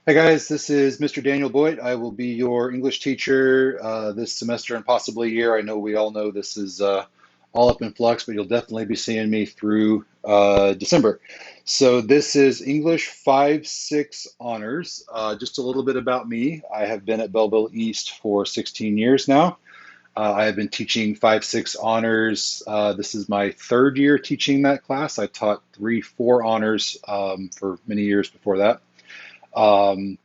Hi guys, this is Mr. Daniel Boyd. I will be your English teacher this semester and possibly a year. I know we all know this is all up in flux, but you'll definitely be seeing me through December. So this is English 5-6 honors. Just a little bit about me. I have been at Belleville East for 16 years now. I have been teaching 5-6 honors. This is my third year teaching that class. I taught 3-4 honors for many years before that. Um,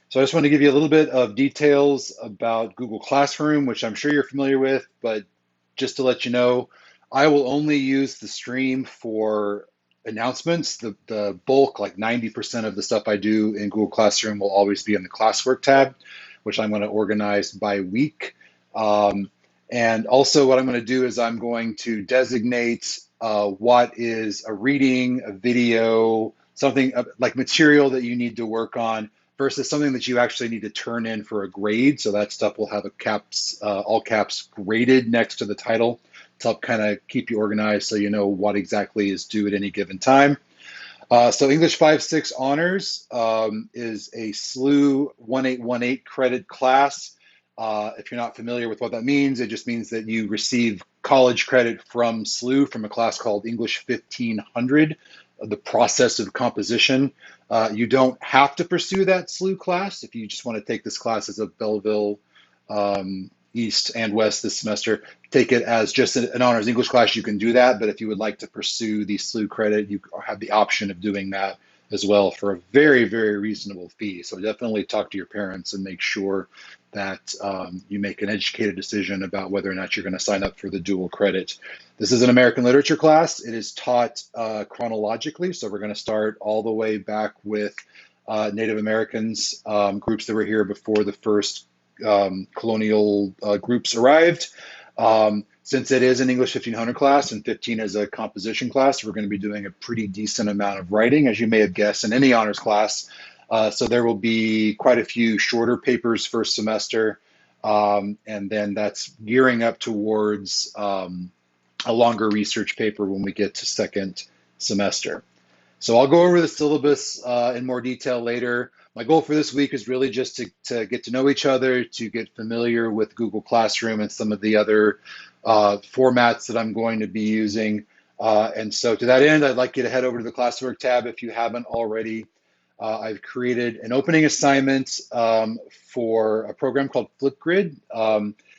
so I just want to give you a little bit of details about Google Classroom, which I'm sure you're familiar with, but just to let you know, I will only use the stream for announcements. The bulk, like 90% of the stuff I do in Google Classroom will always be in the classwork tab, which I'm going to organize by week. And also what I'm going to do is I'm going to designate what is a reading, a video, something like material that you need to work on versus something that you actually need to turn in for a grade. So that stuff will have a caps, all caps graded next to the title to help kind of keep you organized so you know what exactly is due at any given time. So English 5-6 Honors is a SLU 1818 credit class. If you're not familiar with what that means, it just means that you receive college credit from SLU from a class called English 1500, the process of composition. You don't have to pursue that SLU class. If you just want to take this class as a Belleville East and West this semester, take it as just an honors English class, you can do that. But if you would like to pursue the SLU credit, you have the option of doing that as well for a very, very reasonable fee. So definitely talk to your parents and make sure that you make an educated decision about whether or not you're going to sign up for the dual credit. This is an American literature class. It is taught chronologically. So we're going to start all the way back with Native Americans, groups that were here before the first colonial groups arrived. Since it is an English 1500 class and 15 is a composition class, we're going to be doing a pretty decent amount of writing, as you may have guessed, in any honors class. So there will be quite a few shorter papers first semester, and then that's gearing up towards a longer research paper when we get to second semester. So I'll go over the syllabus in more detail later. My goal for this week is really just to get to know each other, to get familiar with Google Classroom and some of the other formats that I'm going to be using. And so to that end, I'd like you to head over to the classwork tab if you haven't already. I've created an opening assignment for a program called Flipgrid.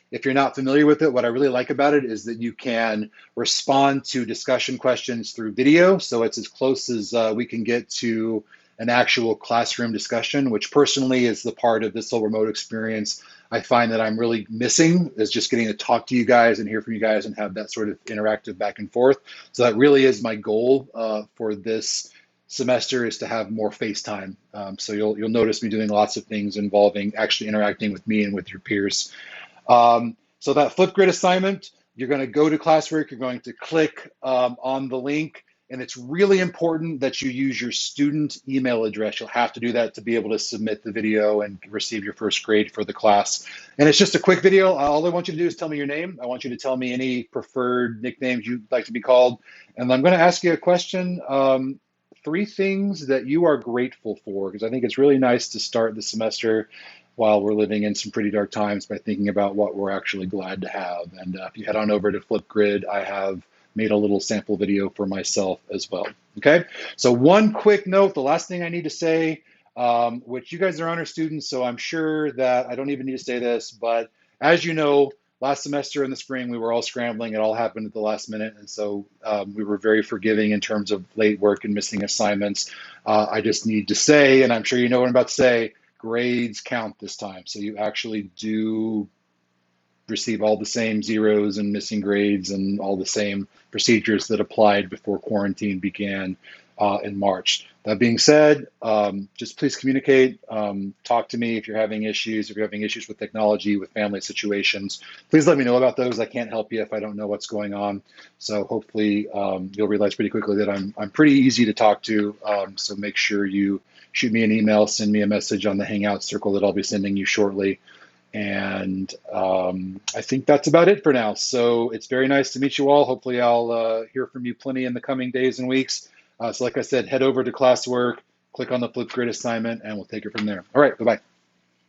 If you're not familiar with it, what I really like about it is that you can respond to discussion questions through video. So it's as close as we can get to an actual classroom discussion, which personally is the part of this whole remote experience I find that I'm really missing, is just getting to talk to you guys and hear from you guys and have that sort of interactive back and forth. So that really is my goal for this semester, is to have more FaceTime. So you'll notice me doing lots of things involving actually interacting with me and with your peers. So that Flipgrid assignment, you're going to go to classwork, you're going to click on the link, and it's really important that you use your student email address. You'll have to do that to be able to submit the video and receive your first grade for the class. And it's just a quick video. All I want you to do is tell me your name. I want you to tell me any preferred nicknames you'd like to be called. And I'm going to ask you a question. 3 things that you are grateful for, because I think it's really nice to start the semester while we're living in some pretty dark times by thinking about what we're actually glad to have. And if you head on over to Flipgrid, I have made a little sample video for myself as well. Okay, so one quick note, the last thing I need to say, which you guys are honor students, so I'm sure that I don't even need to say this, but as you know, last semester in the spring, we were all scrambling. It all happened at the last minute. And so we were very forgiving in terms of late work and missing assignments. I just need to say, and I'm sure you know what I'm about to say, grades count this time. So you actually do receive all the same zeros and missing grades and all the same procedures that applied before quarantine began in March. That being said, just please communicate. Talk to me if you're having issues, with technology, with family situations. Please let me know about those. I can't help you if I don't know what's going on. So hopefully you'll realize pretty quickly that I'm pretty easy to talk to. So make sure you shoot me an email, send me a message on the Hangout circle that I'll be sending you shortly. And I think that's about it for now. So it's very nice to meet you all. Hopefully I'll hear from you plenty in the coming days and weeks. So like I said, head over to classwork, click on the Flipgrid assignment, and we'll take it from there. All right, bye-bye.